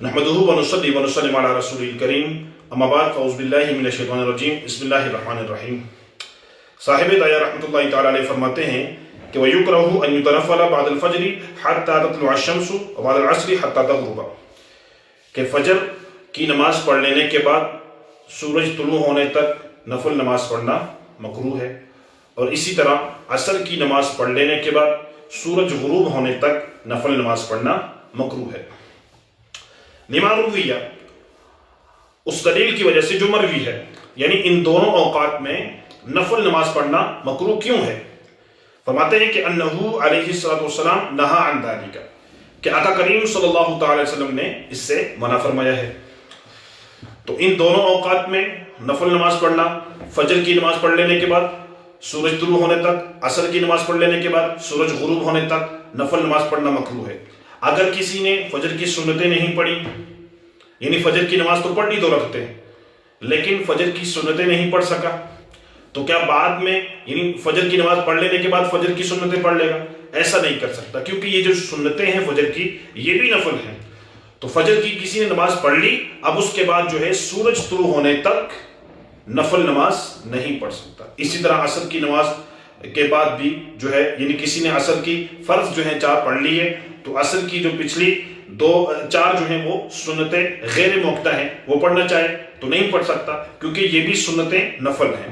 نحمده ونصلي ونسلم على رسول الكريم اما بعد فاعوذ باللہ من الشیطان الرجیم بسم اللہ الرحمن الرحیم۔ صاحب دایہ رحمۃ اللہ تعالی علیہ فرماتے ہیں کہ وَيُكْرَهُ أَن يُتَنَفَّلَ بَعْدَ الْفَجْرِ حَتَّى تَطْلُعَ الشَّمْسُ وَبَعْدَ الْعَصْرِ حَتَّى تَغْرُبَ، کہ فجر کی نماز پڑھ لینے کے بعد سورج طلوع ہونے تک نفل نماز پڑھنا مکروہ ہے، اور اسی طرح عصر کی نماز پڑھ لینے کے بعد سورج غروب ہونے تک نفل نماز پڑھنا مکروہ ہے۔ لما رویہ، اس دلیل کی وجہ سے جو مروی ہے، یعنی ان دونوں اوقات میں نفل نماز پڑھنا مکروہ کیوں ہے؟ فرماتے ہیں کہ انہو علیہ السلام نہا عن ذالک، کہ آقا کریم صلی اللہ تعالی وسلم نے اس سے منع فرمایا ہے۔ تو ان دونوں اوقات میں نفل نماز پڑھنا، فجر کی نماز پڑھ لینے کے بعد سورج طلوع ہونے تک، عصر کی نماز پڑھ لینے کے بعد سورج غروب ہونے تک نفل نماز پڑھنا مکروہ ہے۔ اگر کسی نے فجر کی سنتیں نہیں پڑھی، یعنی فجر کی نماز تو پڑھ لی 2 رکعتیں، لیکن فجر کی سنتیں نہیں پڑھ سکا، تو کیا بعد میں یعنی فجر کی نماز پڑھ لینے کے بعد فجر کی سنتیں پڑھ لے گا؟ ایسا نہیں کر سکتا، کیونکہ یہ جو سنتیں ہیں فجر کی یہ بھی نفل ہیں۔ تو فجر کی کسی نے نماز پڑھ لی، اب اس کے بعد جو ہے سورج طلوع ہونے تک نفل نماز نہیں پڑھ سکتا۔ اسی طرح عصر کی نماز کے بعد بھی جو ہے، یعنی کسی نے عصر کی فرض جو ہے 4 پڑھ لی ہے، تو عصر کی جو پچھلی 4 جو ہیں وہ سنتیں غیر موقتہ ہیں، وہ پڑھنا چاہے تو نہیں پڑھ سکتا، کیونکہ یہ بھی سنتیں نفل ہیں۔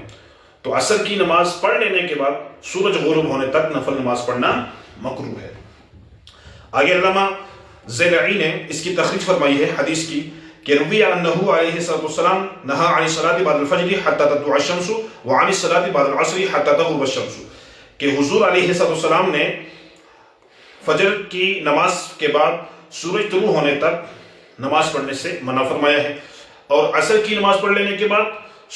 تو عصر کی نماز پڑھ لینے کے بعد سورج غروب ہونے تک نفل نماز پڑھنا مکروہ ہے۔ آگے علامہ زیلعی نے اس کی تخریج فرمائی ہے حدیث کی، کہ روی انہو علیہ السلام نہا عن الصلاۃ بعد الفجر حتی تطلع الشمس وعن الصلاۃ بعد العصر حتی تغرب الشمس، کہ حضور علیہ السلام نے فجر کی نماز کے بعد سورج طلوع ہونے تک نماز پڑھنے سے منع فرمایا ہے، اور عصر کی نماز پڑھ لینے کے بعد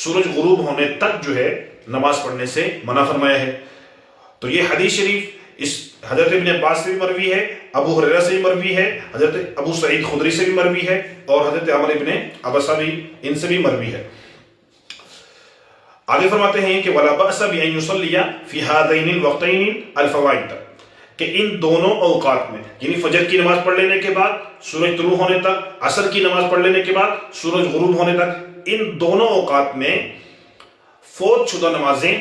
سورج غروب ہونے تک جو ہے نماز پڑھنے سے منع فرمایا ہے۔ تو یہ حدیث شریف اس حضرت ابن عباس سے بھی مروی ہے، ابو ہریرہ سے بھی مروی ہے، حضرت ابو سعید خدری سے بھی مروی ہے، اور حضرت عمر ابن عبسہ بھی ان سے بھی مروی ہے۔ آگے فرماتے ہیں کہ وَلَا بَأْسَ بِأَن يُصَلِّيَ فِي هَذَيْنِ الْوَقْتَيْنِ الْفَوَائِدَ، کہ ان دونوں اوقات میں، یعنی فجر کی نماز پڑھ لینے کے بعد سورج طلوع ہونے تک، عصر کی نماز پڑھ لینے کے بعد سورج غروب ہونے تک، ان دونوں اوقات میں فوت شدہ نمازیں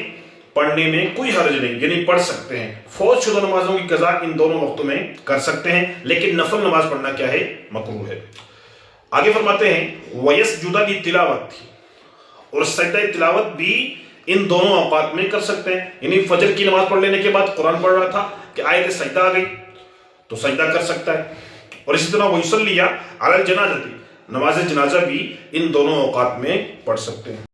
پڑھنے میں کوئی حرج نہیں، یعنی پڑھ سکتے ہیں۔ فوت شدہ نمازوں کی قضا ان دونوں وقتوں میں کر سکتے ہیں، لیکن نفل نماز پڑھنا کیا ہے؟ مکروہ ہے۔ آگے فرماتے ہیں وَيَسْجُدَ لِلتِّلَاوَةِ، اور سجدہ تلاوت بھی ان دونوں اوقات میں کر سکتے ہیں، یعنی فجر کی نماز پڑھ لینے کے بعد قرآن پڑھ رہا تھا کہ آیت سجدہ آ گئی تو سجدہ کر سکتا ہے، اور اسی طرح وَيُصَلِّيَ عَلَى الْجَنَازَةِ، نماز جنازہ بھی ان دونوں اوقات میں پڑھ سکتے ہیں۔